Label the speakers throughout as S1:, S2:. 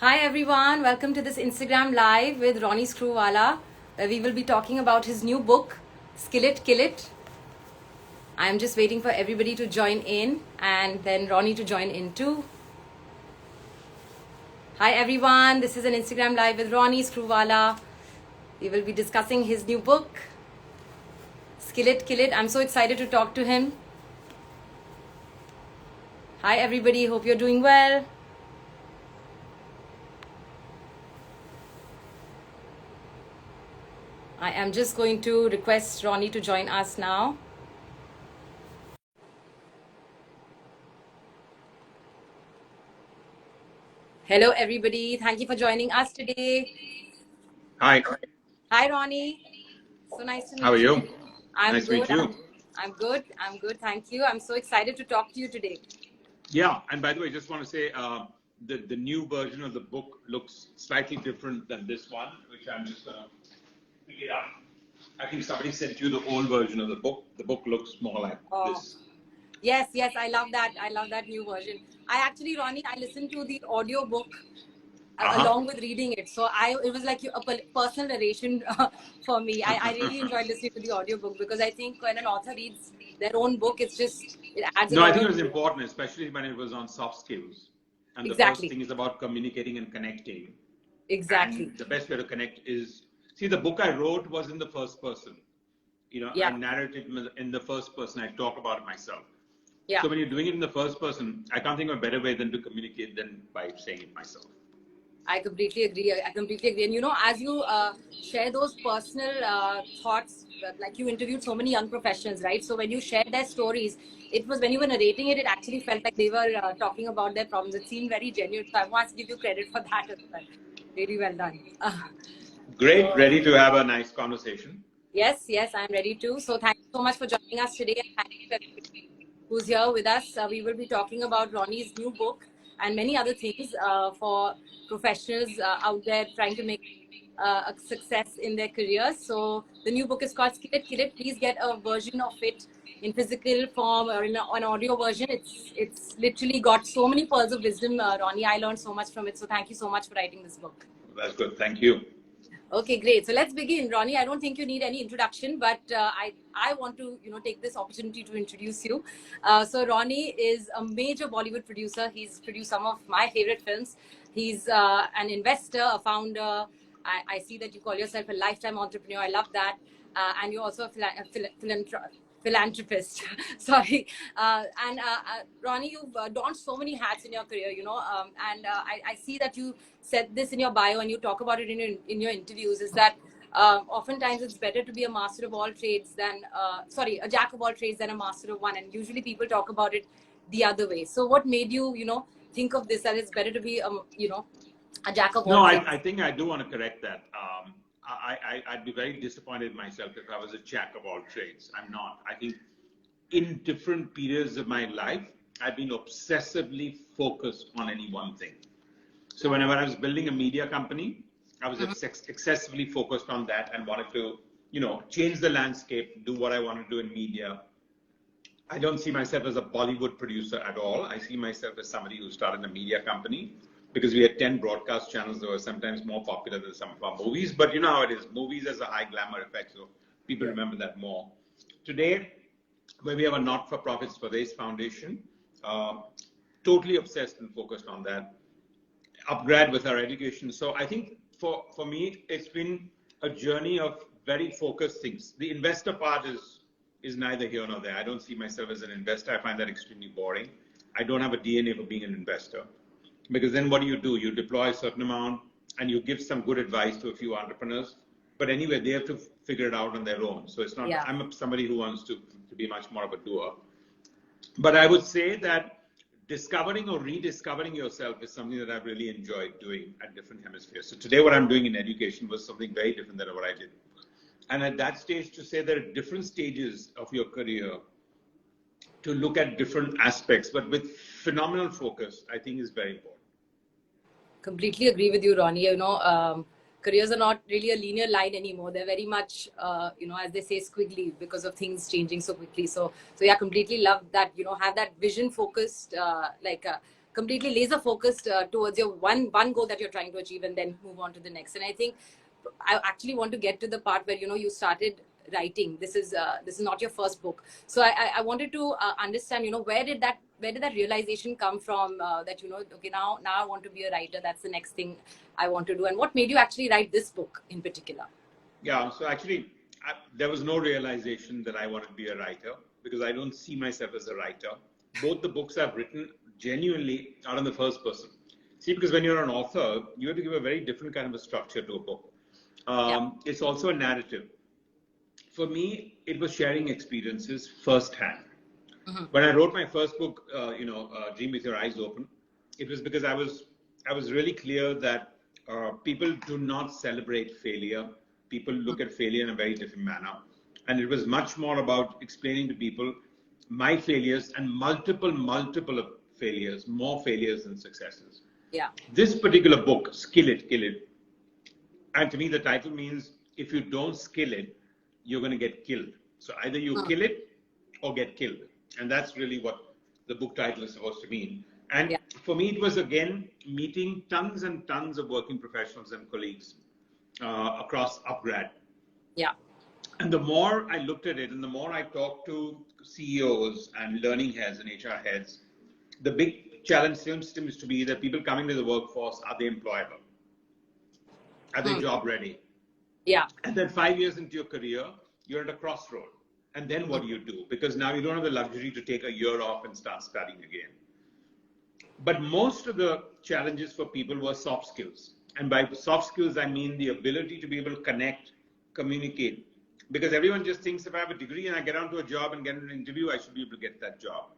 S1: Hi everyone, welcome to this Instagram live with Ronnie Screwvala, where we will be talking about his new book, Skill It, Kill It. I'm just waiting for everybody to join in and then Ronnie to join in too. Hi everyone, this is an Instagram live with Ronnie Screwvala. We will be discussing his new book, Skill It, Kill It. I'm so excited to talk to him. Hi everybody, hope you're doing well. I am just going to request Ronnie to join us now. Hello, everybody. Thank you for joining us today.
S2: Hi.
S1: Hi, Ronnie. So nice to meet you.
S2: How are you?
S1: I'm
S2: nice
S1: good.
S2: to meet you.
S1: I'm good. I'm good. Thank you. I'm so excited to talk to you today.
S2: Yeah. And by the way, I just want to say the new version of the book looks slightly different than this one, which I'm just going to pick it up. I think somebody sent you the old version of the book. The book looks more like this.
S1: Yes, I love that. I love that new version. Ronnie, I listened to the audio book along with reading it. So it was like a personal narration for me. I really enjoyed listening to the audiobook because I think when an author reads their own book, it adds a lot.
S2: No, I think it was important, especially when it was on soft skills. And the first thing is about communicating and connecting.
S1: Exactly.
S2: And the best way to connect is, see, the book I wrote was in the first person. I narrate it in the first person. I talk about it myself. Yeah. So when you're doing it in the first person, I can't think of a better way than to communicate than by saying it myself.
S1: I completely agree. And as you share those personal thoughts, like you interviewed so many young professionals, right? So when you shared their stories, it was when you were narrating it, it actually felt like they were talking about their problems. It seemed very genuine. So I want to give you credit for that as well. Really well done.
S2: Great. Ready to have a nice conversation?
S1: Yes, I'm ready to. So thank you so much for joining us today. And thank you everybody who's here with us. We will be talking about Ronnie's new book and many other things for professionals out there trying to make a success in their careers. So the new book is called Skill It, Kill It. Please get a version of it in physical form or in an audio version. It's literally got so many pearls of wisdom, Ronnie. I learned so much from it. So thank you so much for writing this book.
S2: That's good. Thank you.
S1: Okay, great. So let's begin. Ronnie, I don't think you need any introduction, but I want to take this opportunity to introduce you. So Ronnie is a major Bollywood producer. He's produced some of my favorite films. He's an investor, a founder. I see that you call yourself a lifetime entrepreneur. I love that. And you're also a philanthropist. Sorry. Ronnie, you've donned so many hats in your career, I see that you said this in your bio and you talk about it in your interviews, is that oftentimes it's better to be a master of all trades than, a jack of all trades than a master of one. And usually people talk about it the other way. So what made you, think of this, that it's better to be, a jack of all trades?
S2: No, I think I do want to correct that. I'd be very disappointed in myself if I was a jack of all trades. I'm not. I think in different periods of my life, I've been obsessively focused on any one thing. So whenever I was building a media company, I was excessively focused on that and wanted to, change the landscape, do what I want to do in media. I don't see myself as a Bollywood producer at all. I see myself as somebody who started a media company because we had 10 broadcast channels that were sometimes more popular than some of our movies. But you know how it is. Movies has a high glamour effect, so people remember that more. Today, where we have a not-for-profits for Race Foundation, totally obsessed and focused on that. Upgrade with our education. So I think for me, it's been a journey of very focused things. The investor part is neither here nor there. I don't see myself as an investor. I find that extremely boring. I don't have a DNA for being an investor. Because then what do? You deploy a certain amount and you give some good advice to a few entrepreneurs. But anyway, they have to figure it out on their own. So it's not, I'm somebody who wants to be much more of a doer. But I would say that discovering or rediscovering yourself is something that I've really enjoyed doing at different hemispheres. So today what I'm doing in education was something very different than what I did. And at that stage, to say there are different stages of your career to look at different aspects, but with phenomenal focus, I think is very important.
S1: Completely agree with you, Ronnie. Careers are not really a linear line anymore. They're very much, as they say, squiggly because of things changing so quickly. So completely love that, have that vision focused, completely laser focused towards your one goal that you're trying to achieve, and then move on to the next. And I think I actually want to get to the part where you started writing. This is not your first book, so I wanted to understand where did that realization come from, that okay, now I want to be a writer. That's the next thing I want to do. And what made you actually write this book in particular?
S2: Yeah, so actually there was no realization that I wanted to be a writer, because I don't see myself as a writer. Both the books I've written genuinely are in the first person. See, because when you're an author, you have to give a very different kind of a structure to a book. It's also a narrative. For me, it was sharing experiences firsthand. Mm-hmm. When I wrote my first book, Dream with Your Eyes Open, it was because I was really clear that people do not celebrate failure. People look at failure in a very different manner. And it was much more about explaining to people my failures and multiple of failures, more failures than successes.
S1: Yeah.
S2: This particular book, Skill It, Kill It, and to me the title means if you don't skill it, you're going to get killed. So either you kill it or get killed. And that's really what the book title is supposed to mean. And for me, it was again meeting tons and tons of working professionals and colleagues across Upgrad.
S1: Yeah.
S2: And the more I looked at it and the more I talked to CEOs and learning heads and HR heads, the big challenge seems to be that people coming to the workforce, are they employable? Are they job ready?
S1: Yeah.
S2: And then 5 years into your career, you're at a crossroad. And then what do you do? Because now you don't have the luxury to take a year off and start studying again. But most of the challenges for people were soft skills. And by soft skills, I mean the ability to be able to connect, communicate. Because everyone just thinks if I have a degree and I get onto a job and get an interview, I should be able to get that job.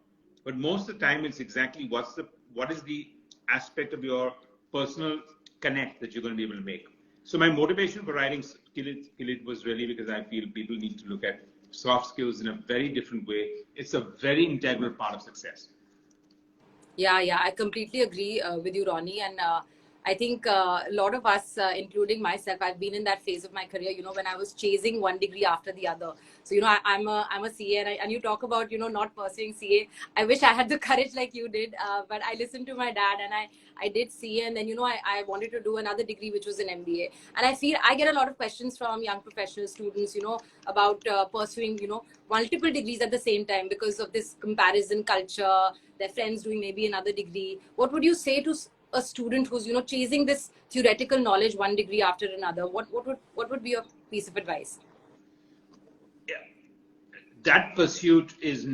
S2: But most of the time, it's exactly what is the aspect of your personal connect that you're going to be able to make. So my motivation for writing Kill It was really because I feel people need to look at soft skills in a very different way. It's a very integral part of success.
S1: Yeah, I completely agree with you, Ronnie. And I think a lot of us, including myself, I've been in that phase of my career, when I was chasing one degree after the other. So, I'm a CA, and you talk about, not pursuing CA. I wish I had the courage like you did, but I listened to my dad and I did CA, and then, I wanted to do another degree, which was an MBA. And I feel I get a lot of questions from young professional students, about pursuing, multiple degrees at the same time because of this comparison culture, their friends doing maybe another degree. What would you say to a student who's chasing this theoretical knowledge one degree after another? What would be your piece of advice?
S2: Yeah, that pursuit is,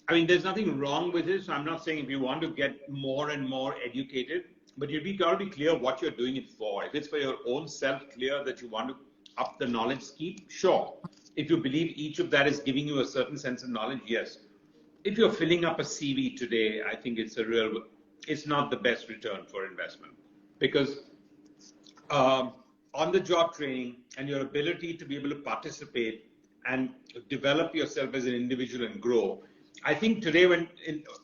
S2: there's nothing wrong with it. So I'm not saying if you want to get more and more educated, but you've got to be clear what you're doing it for. If it's for your own self, clear that you want to up the knowledge scheme, sure. If you believe each of that is giving you a certain sense of knowledge, yes. If you're filling up a CV today, I think it's not the best return for investment, because on the job training and your ability to be able to participate and develop yourself as an individual and grow. I think today when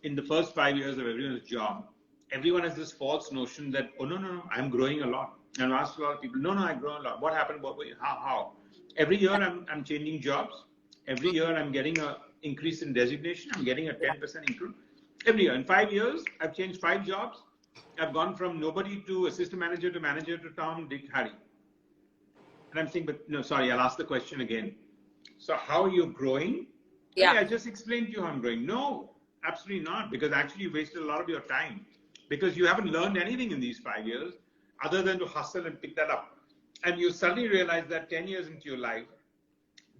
S2: in the first 5 years of everyone's job, everyone has this false notion that, oh, no, I'm growing a lot. And I ask a lot of people, no, I grow a lot. What happened? How? Every year I'm changing jobs. Every year I'm getting an increase in designation. I'm getting a 10% increase. Every year. In 5 years, I've changed 5 jobs. I've gone from nobody to assistant manager to manager to Tom, Dick, Harry. And I'm saying, but no, sorry, I'll ask the question again. So how are you growing? Yeah. Hey, I just explained to you how I'm growing. No, absolutely not. Because actually you wasted a lot of your time. Because you haven't learned anything in these 5 years other than to hustle and pick that up. And you suddenly realize that 10 years into your life,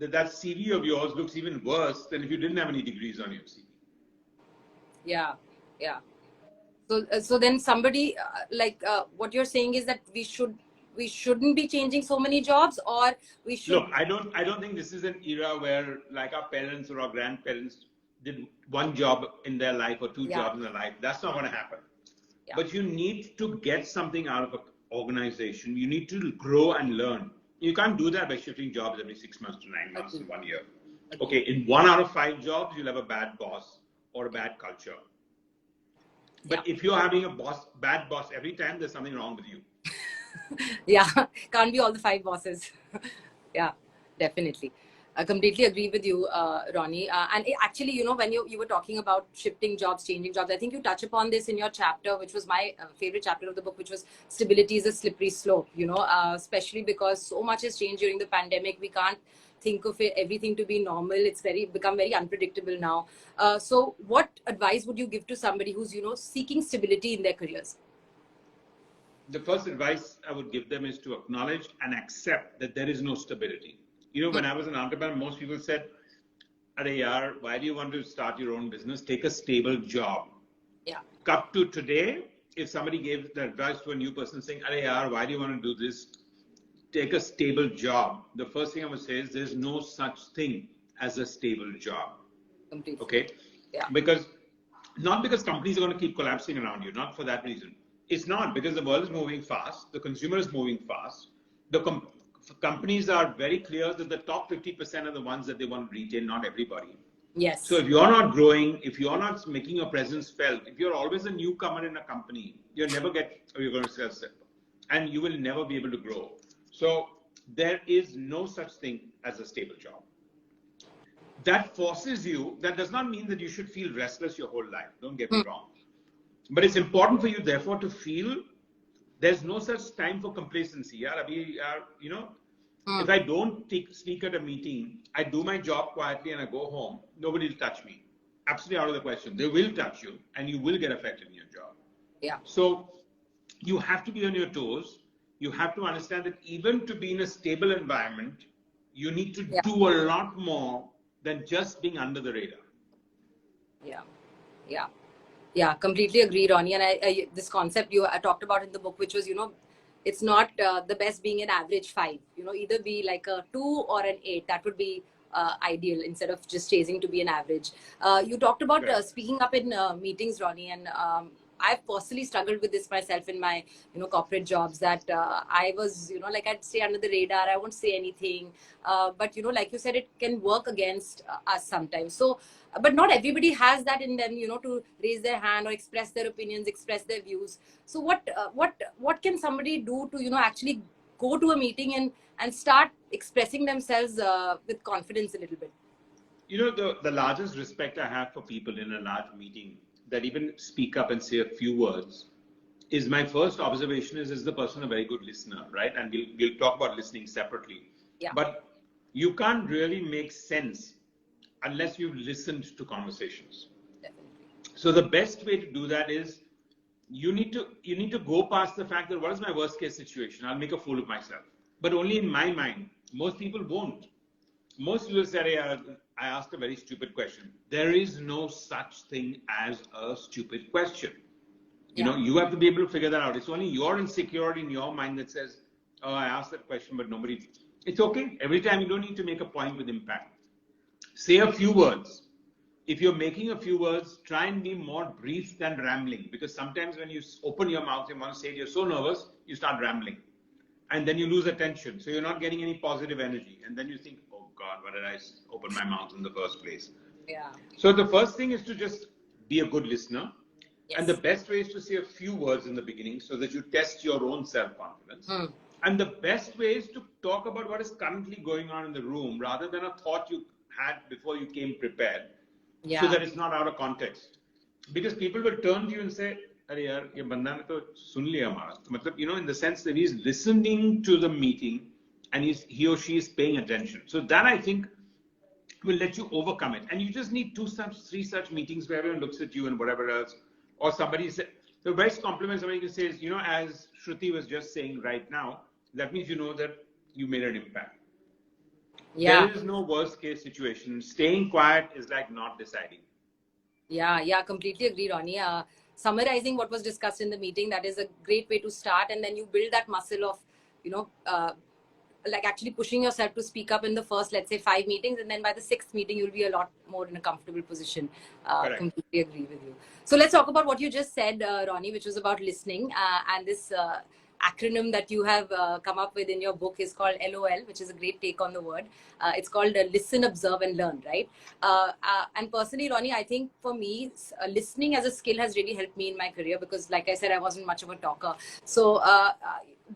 S2: that CV of yours looks even worse than if you didn't have any degrees on your CV. Yeah.
S1: So then somebody what you're saying is that we shouldn't be changing so many jobs, or we should.
S2: Look, I don't think this is an era where like our parents or our grandparents did one job in their life or two jobs in their life. That's not going to happen. Yeah. But you need to get something out of an organization. You need to grow and learn. You can't do that by shifting jobs every 6 months to 9 months in 1 year. Okay, in 1 out of 5 jobs, you'll have a bad boss or a bad culture. But if you're having a bad boss every time, there's something wrong with you.
S1: Yeah, can't be all the 5 bosses. Yeah, definitely. I completely agree with you, Ronnie. And actually, when you were talking about shifting jobs, changing jobs, I think you touch upon this in your chapter, which was my favorite chapter of the book, which was stability is a slippery slope, especially because so much has changed during the pandemic. We can't think of everything to be normal. It's become very unpredictable now. So what advice would you give to somebody who's, seeking stability in their careers?
S2: The first advice I would give them is to acknowledge and accept that there is no stability. When I was an entrepreneur, most people said, "Arey yaar, why do you want to start your own business? Take a stable job."
S1: Yeah.
S2: Cut to today, if somebody gave the advice to a new person saying, "Arey yaar, why do you want to do this? Take a stable job." The first thing I would say is there's no such thing as a stable job.
S1: Completely.
S2: Okay?
S1: Yeah.
S2: Not because companies are going to keep collapsing around you, not for that reason. It's not, because the world is moving fast, the consumer is moving fast, the companies are very clear that the top 50% are the ones that they want to retain, not everybody.
S1: Yes.
S2: So if you're not growing, if you're not making your presence felt, if you're always a newcomer in a company, you're going to sell, and you will never be able to grow. So there is no such thing as a stable job. That forces you, that does not mean that you should feel restless your whole life. Don't get me wrong. But it's important for you, therefore, to feel there's no such time for complacency. If I don't speak at a meeting, I do my job quietly and I go home, nobody will touch me. Absolutely out of the question. They will touch you and you will get affected in your job.
S1: Yeah.
S2: So you have to be on your toes. You have to understand that even to be in a stable environment, you need to do a lot more than just being under the radar.
S1: Yeah, completely agree, Ronnie. And I this concept you talked about in the book, which was, it's not the best being an average 5. Either be like a 2 or an 8. That would be ideal instead of just chasing to be an average. You talked about speaking up in meetings, Ronnie, and I've personally struggled with this myself in my, corporate jobs, that I was, like I'd stay under the radar. I won't say anything. But, like you said, it can work against us sometimes. So, but not everybody has that in them, to raise their hand or express their opinions, express their views. So what can somebody do to, actually go to a meeting and start expressing themselves with confidence a little bit?
S2: The largest respect I have for people in a large meeting that even speak up and say a few words is, my first observation is the person a very good listener, right? And we'll talk about listening separately.
S1: Yeah.
S2: But you can't really make sense unless you've listened to conversations.
S1: Definitely.
S2: So the best way to do that is you need to go past the fact that what is my worst case situation? I'll make a fool of myself. But only in my mind. Most people won't. Most people say, I asked a very stupid question. There is no such thing as a stupid question. You have to be able to figure that out. It's only your insecurity in your mind that says, oh, I asked that question, but nobody. It's okay. Every time you don't need to make a point with impact. Say a few words. If you're making a few words, try and be more brief than rambling. Because sometimes when you open your mouth and want to say it, you're so nervous, you start rambling. And then you lose attention. So you're not getting any positive energy. And then you think, oh God, why did I open my mouth in the first place?
S1: Yeah.
S2: So the first thing is to just be a good listener.
S1: Yes.
S2: And the best way is to say a few words in the beginning so that you test your own self-confidence. And the best way is to talk about what is currently going on in the room rather than a thought you had before you came prepared.
S1: Yeah.
S2: So that it's not out of context. Because people will turn to you and say, "Arey yaar, ye banda ne to sun liya hamara." Matlab, in the sense that he's listening to the meeting and he or she is paying attention. So that, I think, will let you overcome it. And you just need 3 such meetings where everyone looks at you and whatever else. Or somebody said, the best compliment somebody can say is, as Shruti was just saying right now, that means you know that you made an impact.
S1: Yeah.
S2: There is no worst case situation. Staying quiet is like not deciding.
S1: Yeah, completely agree, Ronnie. Summarizing what was discussed in the meeting, that is a great way to start. And then you build that muscle of, like actually pushing yourself to speak up in the first, let's say, 5 meetings. And then by the 6th meeting, you'll be a lot more in a comfortable position. Completely agree with you. So let's talk about what you just said, Ronnie, which was about listening. And this acronym that you have come up with in your book is called LOL, which is a great take on the word. It's called Listen, Observe and Learn, right? And personally, Ronnie, I think for me, listening as a skill has really helped me in my career because, like I said, I wasn't much of a talker. So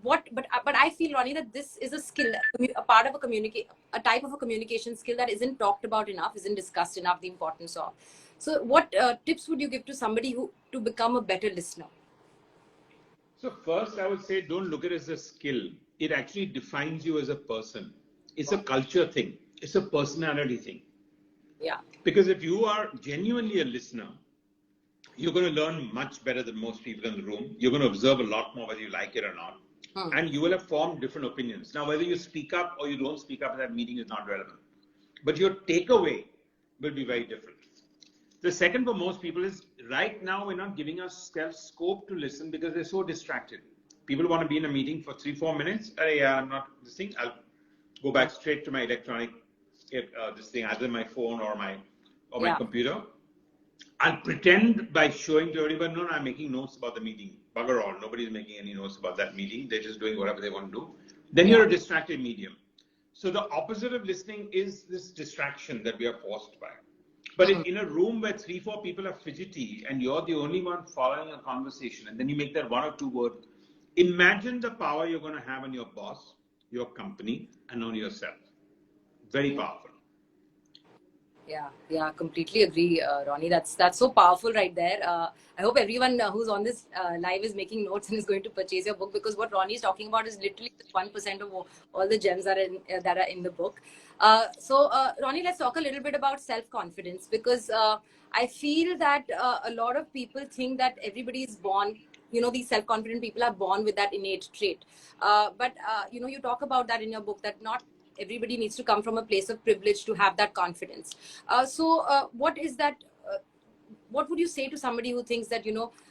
S1: but I feel, Ronnie, that this is a skill, a part of a type of a communication skill that isn't talked about enough, isn't discussed enough, the importance of. So what tips would you give to somebody to become a better listener?
S2: So first, I would say don't look at it as a skill. It actually defines you as a person. It's a culture thing. It's a personality thing.
S1: Yeah.
S2: Because if you are genuinely a listener, you're going to learn much better than most people in the room. You're going to observe a lot more whether you like it or not. And you will have formed different opinions. Now, whether you speak up or you don't speak up at that meeting is not relevant. But your takeaway will be very different. The second for most people is right now we're not giving ourselves scope to listen because they're so distracted. People want to be in a meeting for 3-4 minutes. I'm not this thing. I'll go back straight to my electronic, this thing, either my phone or my computer. I'll pretend by showing to everybody, no, I'm making notes about the meeting. Bugger all. Nobody's making any notes about that meeting. They're just doing whatever they want to do. Then you're a distracted medium. So the opposite of listening is this distraction that we are forced by. But in a room where 3-4 people are fidgety and you're the only one following a conversation, and then you make that 1 or 2 word, imagine the power you're going to have on your boss, your company, and on yourself. Very powerful.
S1: Yeah, completely agree, Ronnie. That's so powerful right there. I hope everyone who's on this live is making notes and is going to purchase your book, because what Ronnie is talking about is literally 1% of all the gems that are in the book. So, Ronnie, let's talk a little bit about self-confidence, because I feel that a lot of people think that everybody is born, these self-confident people are born with that innate trait. But you talk about that in your book, that not everybody needs to come from a place of privilege to have that confidence. So what is that? What would you say to somebody who thinks that,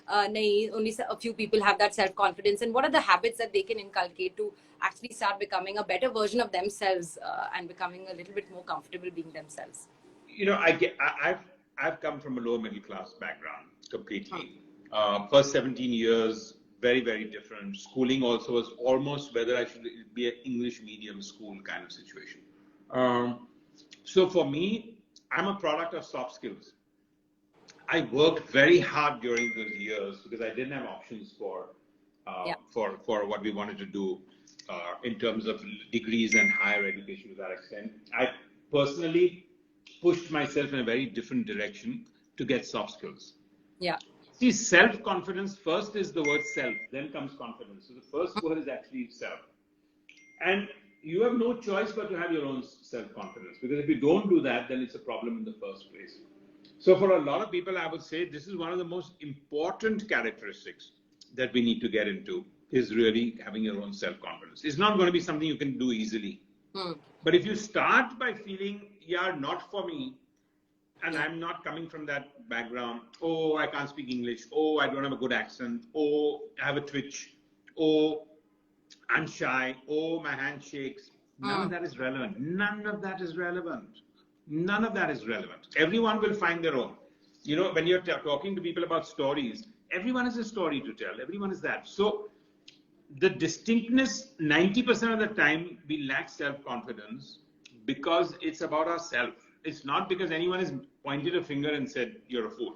S1: only a few people have that self-confidence, and what are the habits that they can inculcate to actually start becoming a better version of themselves and becoming a little bit more comfortable being themselves?
S2: I've come from a lower middle class background completely. First 17 years, very, very different. Schooling also was almost whether I should be an English medium school kind of situation. So for me, I'm a product of soft skills. I worked very hard during those years because I didn't have options for what we wanted to do in terms of degrees and higher education to that extent. I personally pushed myself in a very different direction to get soft skills.
S1: Yeah.
S2: See, self-confidence, first is the word self, then comes confidence. So the first word is actually self. And you have no choice but to have your own self-confidence, because if you don't do that, then it's a problem in the first place. So for a lot of people, I would say this is one of the most important characteristics that we need to get into, is really having your own self-confidence. It's not going to be something you can do easily. But if you start by feeling, not for me, and I'm not coming from that background. Oh, I can't speak English. Oh, I don't have a good accent. Oh, I have a twitch. Oh, I'm shy. Oh, my hand shakes. None of that is relevant. None of that is relevant. None of that is relevant. Everyone will find their own. When you're talking to people about stories, everyone has a story to tell. Everyone is that. So the distinctness, 90% of the time, we lack self-confidence because it's about ourselves. It's not because anyone has pointed a finger and said, you're a fool.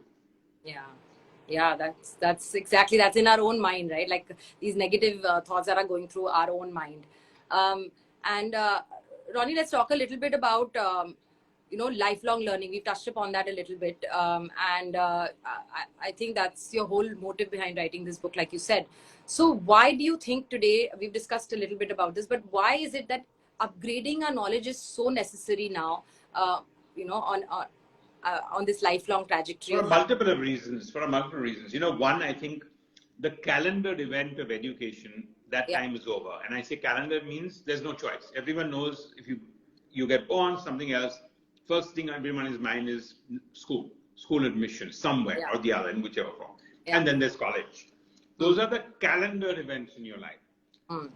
S1: Yeah, that's exactly, that's in our own mind, right? Like these negative thoughts that are going through our own mind. And Ronnie, let's talk a little bit about, lifelong learning. We've touched upon that a little bit. And I think that's your whole motive behind writing this book, like you said. So why do you think today, we've discussed a little bit about this, but why is it that upgrading our knowledge is so necessary now? On this lifelong trajectory.
S2: For multiple reasons. One, I think the calendar event of education, that time is over. And I say calendar means there's no choice. Everyone knows if you get born, something else, first thing everyone's mind is school admission, somewhere or the other, in whichever form. And then there's college. Those are the calendar events in your life.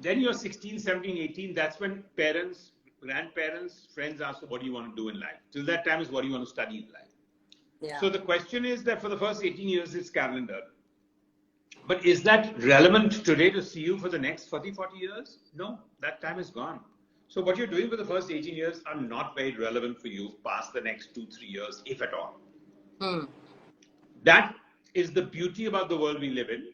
S2: Then you're 16, 17, 18. That's when parents, grandparents, friends ask you, what do you want to do in life? Till that time is what do you want to study in life? So the question is that for the first 18 years, it's calendar. But is that relevant today to see you for the next 40 years? No, that time is gone. So what you're doing for the first 18 years are not very relevant for you past the next 2-3 years, if at all. That is the beauty about the world we live in.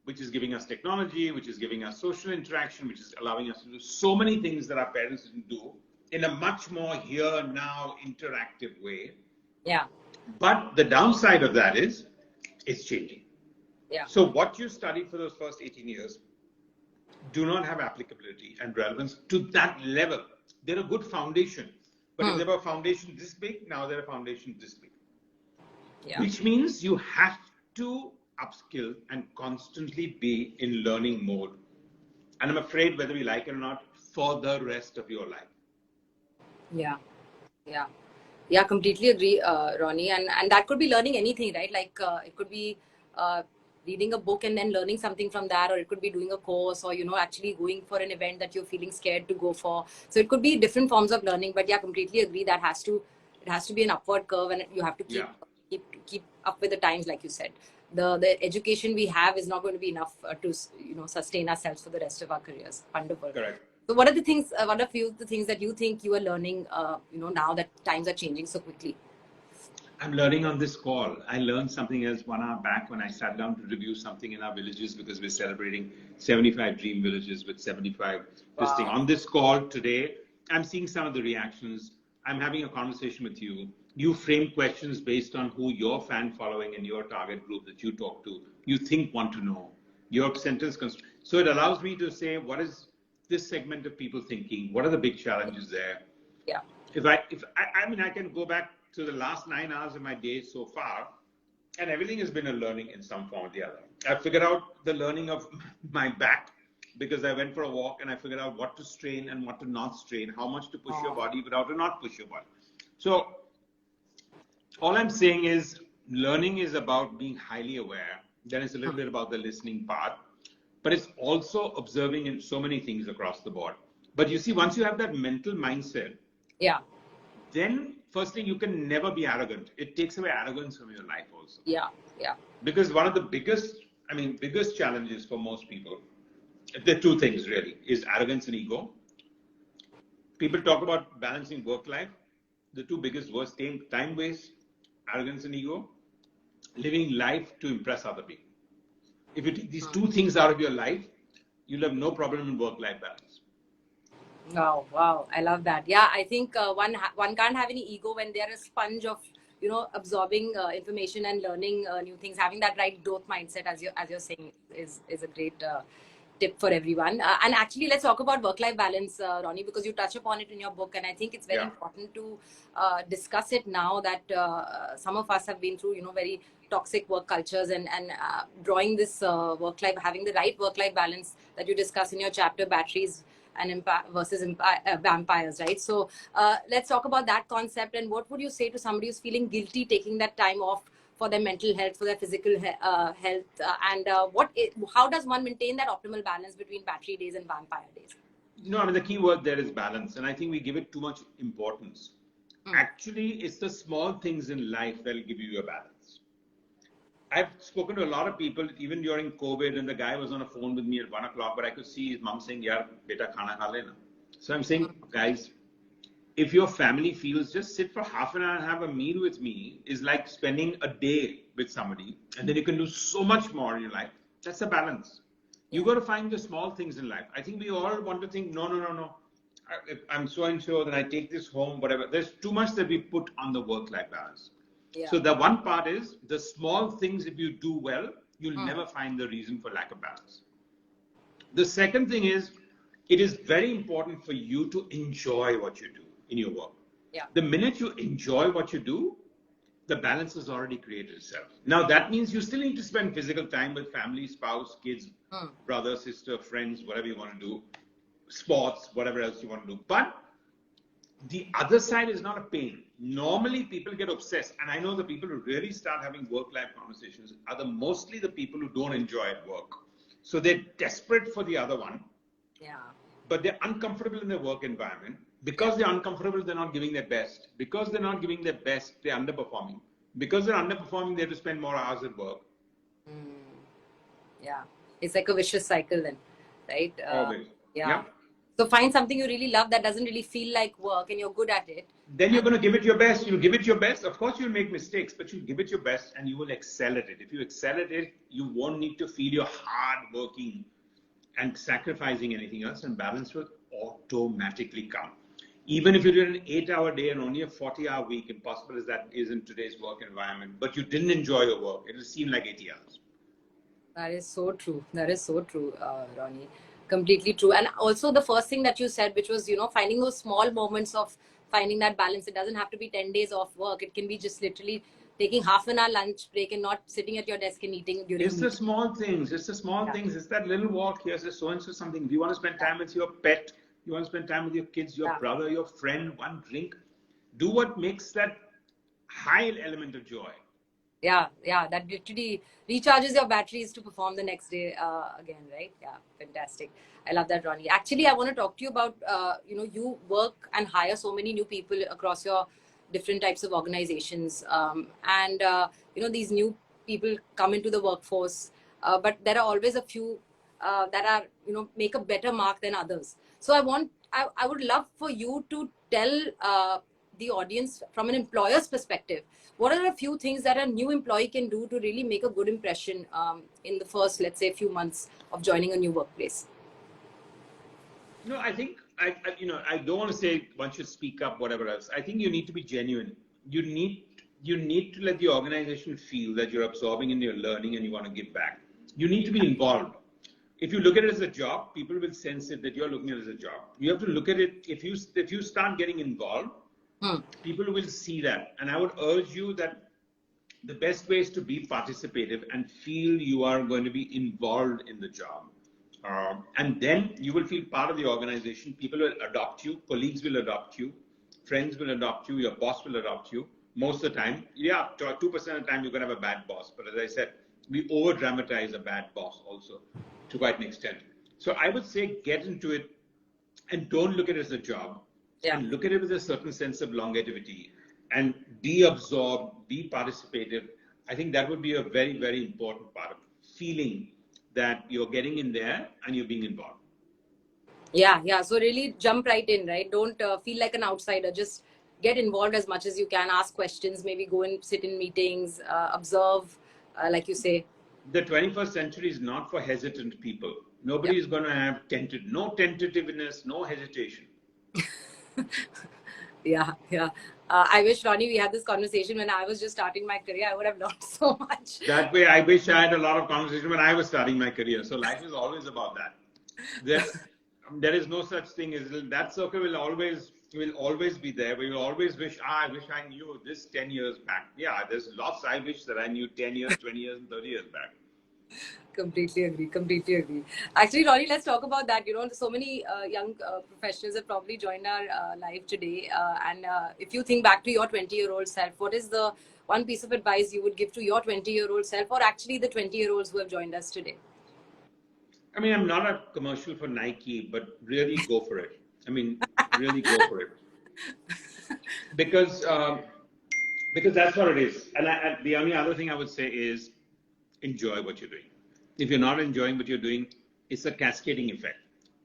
S2: which is giving us technology, which is giving us social interaction, which is allowing us to do so many things that our parents didn't do in a much more here, now, interactive way.
S1: Yeah.
S2: But the downside of that is it's changing.
S1: Yeah.
S2: So what you studied for those first 18 years do not have applicability and relevance to that level. They're a good foundation. But if they were a foundation this big, now they're a foundation this big.
S1: Yeah.
S2: Which means you have to upskill and constantly be in learning mode. And I'm afraid, whether we like it or not, for the rest of your life.
S1: Yeah. Yeah. Yeah, completely agree, Ronnie. And that could be learning anything, right? Like it could be reading a book and then learning something from that, or it could be doing a course, or actually going for an event that you're feeling scared to go for. So it could be different forms of learning. But yeah, completely agree that it has to be an upward curve, and you have to keep up with the times, like you said. The education we have is not going to be enough to sustain ourselves for the rest of our careers. Wonderful.
S2: Correct.
S1: So what are the things? What are few of the things that you think you are learning? Now that times are changing so quickly.
S2: I'm learning on this call. I learned something else 1 hour back when I sat down to review something in our villages, because we're celebrating 75 dream villages with 75 this thing. On this call today, I'm seeing some of the reactions. I'm having a conversation with you. You frame questions based on who your fan following and your target group that you talk to, you think want to know. Your sentence so it allows me to say, what is this segment of people thinking? What are the big challenges there?
S1: Yeah.
S2: I can go back to the last 9 hours of my day so far, and everything has been a learning in some form or the other. I figured out the learning of my back, because I went for a walk and I figured out what to strain and what to not strain, how much to push your body without to not push your body. So all I'm saying is learning is about being highly aware. Then it's a little bit about the listening part, but it's also observing in so many things across the board. But you see, once you have that mental mindset, then firstly, you can never be arrogant. It takes away arrogance from your life also.
S1: Yeah.
S2: Because one of the biggest challenges for most people, there are two things really, is arrogance and ego. People talk about balancing work life. The two biggest worst time waste, arrogance and ego, living life to impress other people. If you take these two things out of your life, you'll have no problem in work-life balance.
S1: Wow. I love that. Yeah, I think one can't have any ego when they're a sponge of absorbing information and learning new things. Having that right growth mindset, as you're saying, is a great tip for everyone. And actually, let's talk about work-life balance, Ronnie, because you touch upon it in your book, and I think it's very important to discuss it now that some of us have been through very toxic work cultures, and drawing this work-life, having the right work-life balance that you discuss in your chapter, Batteries and versus vampires, right? So let's talk about that concept. And what would you say to somebody who's feeling guilty taking that time off for their mental health, for their physical health, and how does one maintain that optimal balance between battery days and vampire days?
S2: The key word there is balance, and I think we give it too much importance. Actually, it's the small things in life that will give you a balance. I've spoken to a lot of people, even during COVID, and the guy was on a phone with me at 1 o'clock, but I could see his mom saying, "Yaar, beta khana kha lena." So I'm saying, guys, if your family feels just sit for half an hour and have a meal with me is like spending a day with somebody, and then you can do so much more in your life. That's a balance. You got to find the small things in life. I think we all want to think, no. I'm so and so, then I take this home, whatever. There's too much that we put on the work-life balance. Yeah. So the one part is the small things, if you do well, you'll never find the reason for lack of balance. The second thing is, it is very important for you to enjoy what you do in your work. Yeah. The minute you enjoy what you do, the balance has already created itself. Now that means you still need to spend physical time with family, spouse, kids, brother, sister, friends, whatever you want to do, sports, whatever else you want to do. But the other side is not a pain. Normally people get obsessed, and I know the people who really start having work-life conversations are mostly the people who don't enjoy at work. So they're desperate for the other one. Yeah. But they're uncomfortable in their work environment. Because they're uncomfortable, they're not giving their best. Because they're not giving their best, they're underperforming. Because they're underperforming, they have to spend more hours at work.
S1: Yeah. It's like a vicious cycle then, right?
S2: Always.
S1: Yeah. So find something you really love that doesn't really feel like work and you're good at it.
S2: then you're going to give it your best. You'll give it your best. Of course, you'll make mistakes, but you'll give it your best and you will excel at it. If you excel at it, you won't need to feel you're hard working and sacrificing anything else, and balance will automatically come. Even if you did an 8-hour day and only a 40-hour week, impossible as that is in today's work environment, but you didn't enjoy your work, it'll seem like 80 hours.
S1: That is so true. That is so true, Ronnie. Completely true. And also the first thing that you said, which was, finding those small moments of finding that balance. It doesn't have to be 10 days off work. It can be just literally taking half an hour lunch break and not sitting at your desk and eating during
S2: It's the small things. It's the small things. It's that little walk here. It's so-and-so something. If you want to spend time with your pet, you want to spend time with your kids, your brother, your friend, one drink, do what makes that high element of joy.
S1: Yeah, that literally recharges your batteries to perform the next day again, right? Yeah, fantastic. I love that, Ronnie. Actually, I want to talk to you about, you work and hire so many new people across your different types of organizations. These new people come into the workforce, but there are always a few that are, make a better mark than others. So I would love for you to tell the audience from an employer's perspective, what are a few things that a new employee can do to really make a good impression in the first, let's say, few months of joining a new workplace?
S2: No, I think I don't want to say one should speak up, whatever else. I think you need to be genuine. You need to let the organization feel that you're absorbing and you're learning and you want to give back. You need to be involved. If you look at it as a job, people will sense it that you're looking at it as a job. You have to look at it. If you start getting involved, people will see that. And I would urge you that the best way is to be participative and feel you are going to be involved in the job. And then you will feel part of the organization. People will adopt you. Colleagues will adopt you. Friends will adopt you. Your boss will adopt you. Most of the time, 2% of the time you're going to have a bad boss. But as I said, we over-dramatize a bad boss also to quite an extent. So I would say get into it and don't look at it as a job. And look at it with a certain sense of longevity and be absorbed, be participative. I think that would be a very, very important part of feeling that you're getting in there and you're being involved.
S1: Yeah. So really jump right in, right? Don't feel like an outsider. Just get involved as much as you can. Ask questions, maybe go and sit in meetings, observe, like you say.
S2: The 21st century is not for hesitant people. Nobody is going to have no tentativeness, no hesitation.
S1: Yeah. I wish, Ronnie, we had this conversation when I was just starting my career. I would have learned so much.
S2: That way, I wish I had a lot of conversation when I was starting my career. So life is always about that. There is no such thing as that circle will always be there. We will always wish, I wish I knew this 10 years back. Yeah, there's lots I wish that I knew 10 years, 20 years, and 30 years back.
S1: Completely agree. Actually, Ronnie, let's talk about that. So many young professionals have probably joined our live today. And if you think back to your 20-year-old self, what is the one piece of advice you would give to your 20-year-old self, or actually the 20-year-olds who have joined us today?
S2: I mean, I'm not a commercial for Nike, but really go for it. I mean, really go for it. Because that's what it is. And the only other thing I would say is enjoy what you're doing. If you're not enjoying what you're doing, it's a cascading effect.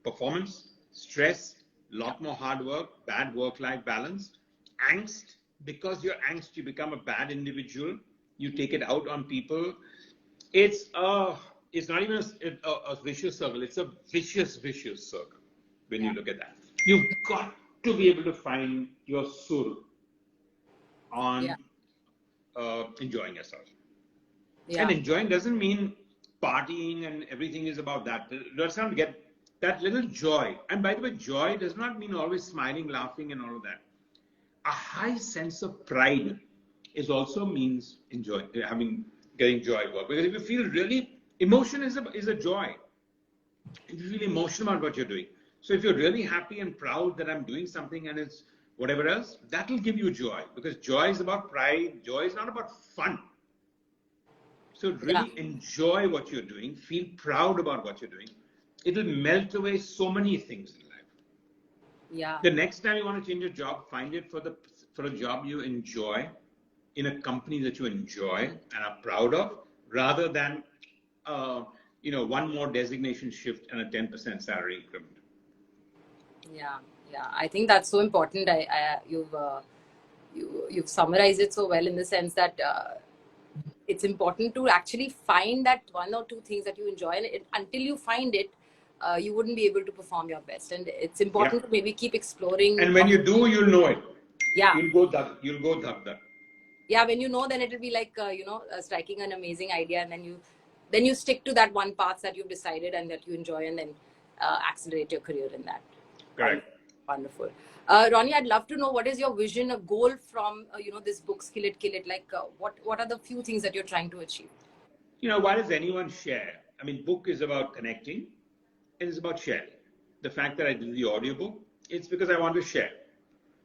S2: Performance, stress, lot more hard work, bad work-life balance, angst. Because you're angst, you become a bad individual. You take it out on people. It's not even a vicious circle. It's a vicious circle when you look at that. You've got to be able to find your sur on enjoying yourself. And enjoying doesn't mean partying and everything is about that. Let's not get that little joy. And by the way, joy does not mean always smiling, laughing, and all of that. A high sense of pride also means getting joy at work. Because if you feel really, emotion is a joy. If you feel emotional about what you're doing. So if you're really happy and proud that I'm doing something and it's whatever else, that'll give you joy. Because joy is about pride. Joy is not about fun. So really enjoy what you're doing. Feel proud about what you're doing. It'll melt away so many things in life.
S1: Yeah.
S2: The next time you want to change your job, find it for a job you enjoy, in a company that you enjoy and are proud of, rather than one more designation shift and a 10% salary increment.
S1: Yeah, yeah. I think that's so important. You've summarized it so well in the sense that it's important to actually find that one or two things that you enjoy, and until you find it, you wouldn't be able to perform your best. And it's
S2: Yeah.
S1: important to maybe keep exploring.
S2: And when you do, you'll know it.
S1: Yeah.
S2: You'll go dhak.
S1: Yeah, when you know, then it'll be like striking an amazing idea, and then you stick to that one path that you've decided and that you enjoy, and then accelerate your career in that.
S2: Correct.
S1: Wonderful. Ronnie, I'd love to know, what is your vision, a goal from this book, Skill It, Kill It? Like, what are the few things that you're trying to achieve?
S2: Why does anyone share? I mean, book is about connecting. It is about sharing. The fact that I did the audiobook, it's because I want to share.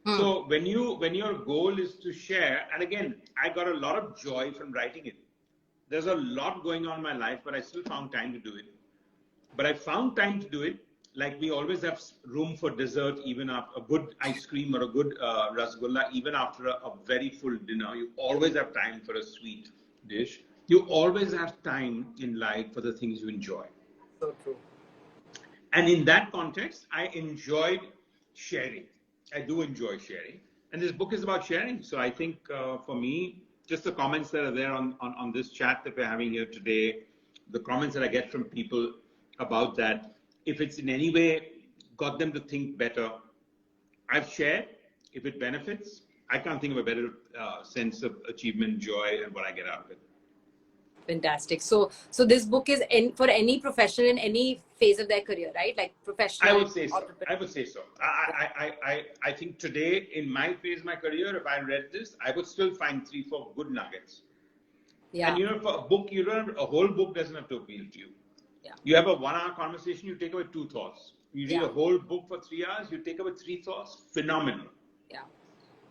S2: So when your goal is to share, and again, I got a lot of joy from writing it. There's a lot going on in my life, but I still found time to do it. But I found time to do it. Like, we always have room for dessert, even after a good ice cream or a good rasgulla, even after a very full dinner. You always have time for a sweet dish. You always have time in life for the things you enjoy.
S1: So true.
S2: And in that context, I enjoyed sharing. I do enjoy sharing. And this book is about sharing. So I think for me, just the comments that are there on this chat that we're having here today, the comments that I get from people about that, if it's in any way got them to think better, I've shared. If it benefits, I can't think of a better sense of achievement, joy, and what I get out of it.
S1: Fantastic. So this book is for any professional in any phase of their career, right? Like professional.
S2: I would say so. I think today, in my phase of my career, if I read this, I would still find 3-4 good nuggets.
S1: Yeah.
S2: And for a book, a whole book doesn't have to appeal to you.
S1: Yeah.
S2: You have a 1-hour conversation, you take away 2 thoughts. You read a whole book for 3 hours, you take away 3 thoughts. Phenomenal.
S1: Yeah.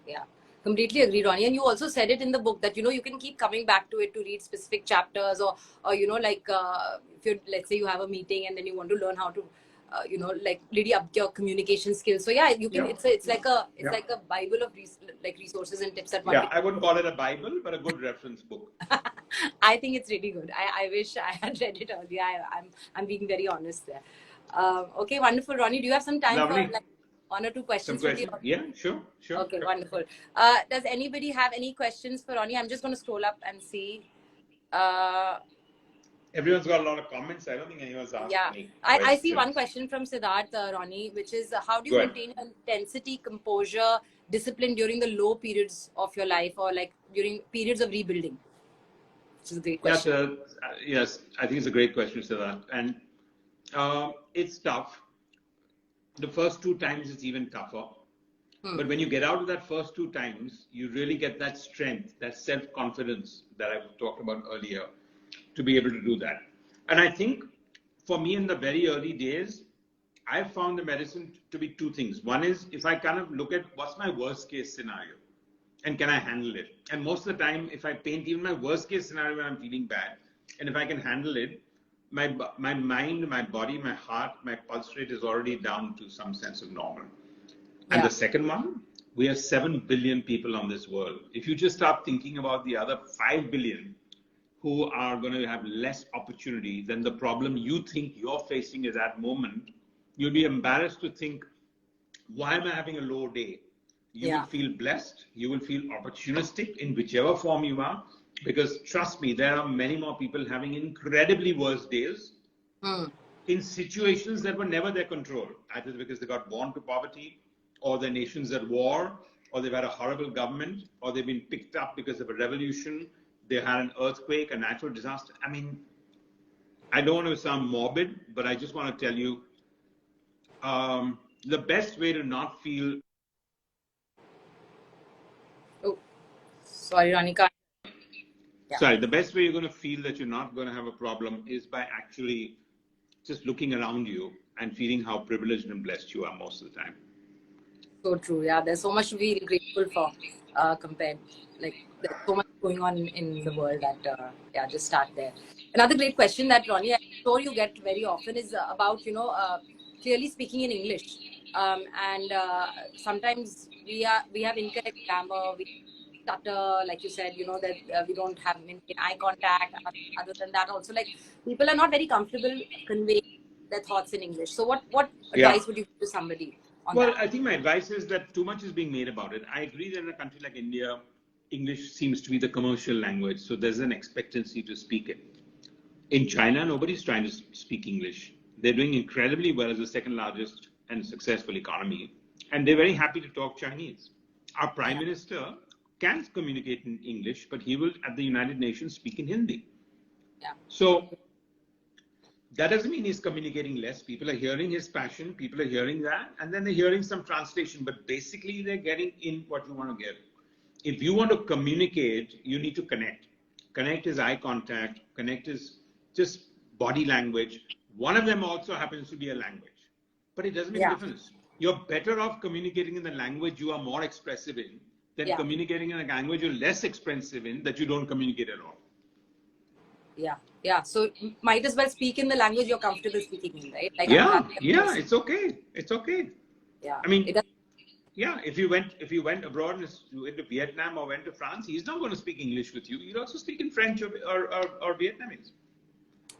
S1: Yeah. Completely agree, Ronnie. And you also said it in the book that, you can keep coming back to it to read specific chapters or like if you, let's say you have a meeting and then you want to learn how to, like really up your communication skills. So yeah, you can, it's like a Bible of resources and tips that one.
S2: Yeah, I wouldn't call it a Bible, but a good reference book.
S1: I think it's really good. I wish I had read it earlier. I'm being very honest there. Okay, wonderful. Ronnie, do you have some time for like 1 or 2 questions?
S2: Yeah, sure.
S1: Okay, wonderful. Does anybody have any questions for Ronnie? I'm just going to scroll up and see.
S2: Everyone's got a lot of comments. I don't think anyone's asked me.
S1: I see one question from Siddharth, Ronnie, which is, how do you maintain intensity, composure, discipline during the low periods of your life, or like during periods of rebuilding? Which is a great question.
S2: Yes, I think it's a great question, Siddharth. And it's tough. The first 2 times it's even tougher. But when you get out of that first 2 times, you really get that strength, that self-confidence that I talked about earlier, to be able to do that. And I think for me in the very early days, I found the medicine to be 2 things. One is, if I kind of look at what's my worst case scenario and can I handle it? And most of the time, if I paint even my worst case scenario when I'm feeling bad, and if I can handle it, my mind, my body, my heart, my pulse rate is already down to some sense of normal. And the second one, we have 7 billion people on this world. If you just start thinking about the other 5 billion who are going to have less opportunity than the problem you think you're facing at that moment, you'll be embarrassed to think, why am I having a low day? You will feel blessed. You will feel opportunistic in whichever form you are. Because trust me, there are many more people having incredibly worse days in situations that were never their control. Either because they got born to poverty, or their nation's at war, or they've had a horrible government, or they've been picked up because of a revolution, they had an earthquake, a natural disaster. I mean, I don't want to sound morbid, but I just want to tell you, the best way to not feel...
S1: Oh, sorry, Ronnie.
S2: Sorry, the best way you're going to feel that you're not going to have a problem is by actually just looking around you and feeling how privileged and blessed you are most of the time.
S1: So true. Yeah, there's so much to be grateful for compared. Like, there's so much going on in the world that, just start there. Another great question that, Ronnie, I'm sure you get very often is about, clearly speaking in English. And sometimes we have incorrect grammar, we stutter, like you said, that we don't have maintain eye contact. Other than that, also, like, people are not very comfortable conveying their thoughts in English. So what advice would you give to somebody? on
S2: Well,
S1: that?
S2: I think my advice is that too much is being made about it. I agree that in a country like India, English seems to be the commercial language, so there's an expectancy to speak it. In China, nobody's trying to speak English. They're doing incredibly well as the second largest and successful economy, and they're very happy to talk Chinese. Our Prime Minister can communicate in English, but he will, at the United Nations, speak in Hindi.
S1: Yeah.
S2: So that doesn't mean he's communicating less. People are hearing his passion, people are hearing that, and then they're hearing some translation, but basically they're getting in what you want to get. If you want to communicate, you need to connect. Connect is eye contact, connect is just body language. One of them also happens to be a language, but it doesn't make a difference. You're better off communicating in the language you are more expressive in than communicating in a language you're less expressive in that you don't communicate at all.
S1: Yeah. So might as well speak in the language you're comfortable speaking in, right? Like
S2: It's okay. It's okay.
S1: Yeah.
S2: I mean, if you went abroad into Vietnam or went to France, he's not going to speak English with you. He'll also speak in French or Vietnamese.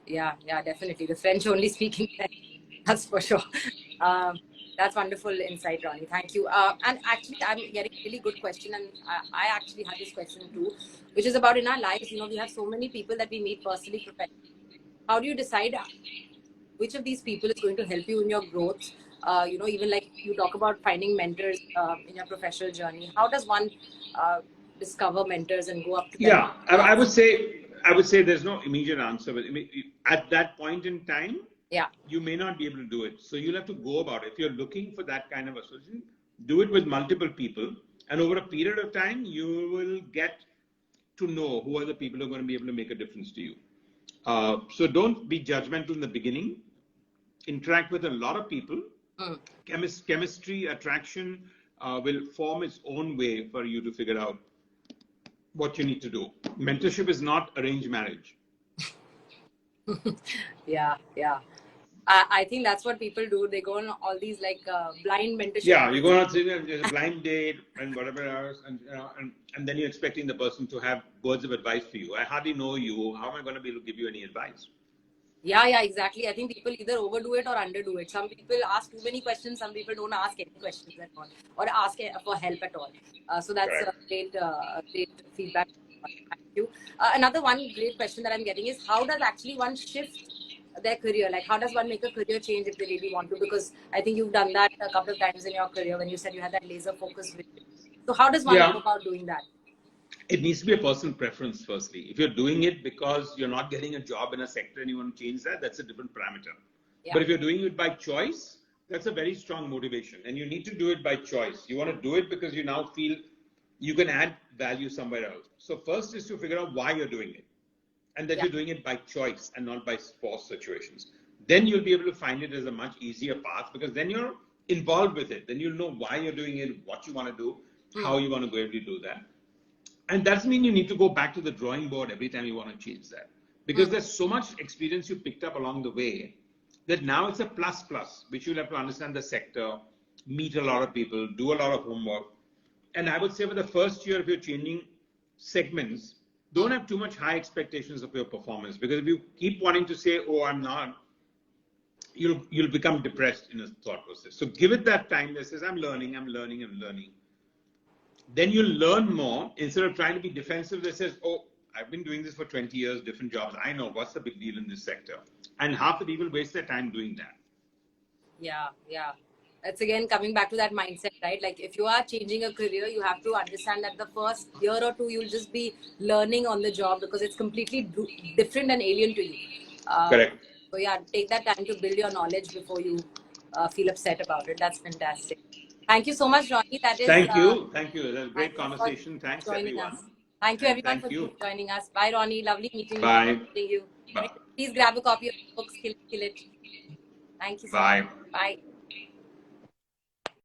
S1: Yeah, definitely. The French only speak in French. That's for sure. That's wonderful insight, Ronnie. Thank you. And actually, I'm getting a really good question, and I actually had this question too, which is about in our lives. We have so many people that we meet personally, professionally. How do you decide which of these people is going to help you in your growth? Even like you talk about finding mentors in your professional journey. How does one discover mentors and go up to them?
S2: Yeah, I would say there's no immediate answer, but at that point in time, you may not be able to do it. So you'll have to go about it. If you're looking for that kind of association, do it with multiple people. And over a period of time, you will get to know who are the people who are going to be able to make a difference to you. So don't be judgmental in the beginning. Interact with a lot of people. Chemistry, attraction will form its own way for you to figure out what you need to do. Mentorship is not arranged marriage.
S1: Yeah. I think that's what people do. They go on all these like blind mentorship.
S2: Yeah, you go on a blind date and whatever else, and then you're expecting the person to have words of advice for you. I hardly know you. How am I going to be able to give you any advice?
S1: Yeah, exactly. I think people either overdo it or underdo it. Some people ask too many questions. Some people don't ask any questions at all, or ask for help at all. So that's a great feedback. Thank you. Another one great question that I'm getting is, how does actually one shift their career? Like, how does one make a career change if they really want to? Because I think you've done that a couple of times in your career when you said you had that laser focus with it. So how does one go about doing that?
S2: It needs to be a personal preference, firstly. If you're doing it because you're not getting a job in a sector and you want to change that, that's a different parameter. But if you're doing it by choice, that's a very strong motivation. And you need to do it by choice. You want to do it because you now feel you can add value somewhere else. So first is to figure out why you're doing it. And that you're doing it by choice and not by forced situations. Then you'll be able to find it as a much easier path because then you're involved with it. Then you'll know why you're doing it, what you want to do, how you want to go able to do that. And that doesn't mean you need to go back to the drawing board every time you want to change that. Because there's so much experience you picked up along the way that now it's a plus, which you'll have to understand the sector, meet a lot of people, do a lot of homework. And I would say for the first year, if you're changing segments, don't have too much high expectations of your performance. Because if you keep wanting to say, oh, I'm not, you'll become depressed in a thought process. So give it that time that says, I'm learning. Then you'll learn more instead of trying to be defensive that says, oh, I've been doing this for 20 years, different jobs. I know what's the big deal in this sector. And half the people waste their time doing that.
S1: Yeah. That's again coming back to that mindset, right? Like if you are changing a career, you have to understand that the first year or two, you'll just be learning on the job because it's completely different and alien to you.
S2: Correct.
S1: So take that time to build your knowledge before you feel upset about it. That's fantastic. Thank you so much, Ronnie.
S2: Thank you. It was a great conversation. Thanks, everyone.
S1: Us. Thank you, everyone, for joining us. Bye, Ronnie. Lovely meeting you.
S2: Bye.
S1: Please grab a copy of the book, Skill It. Thank you so much. Bye.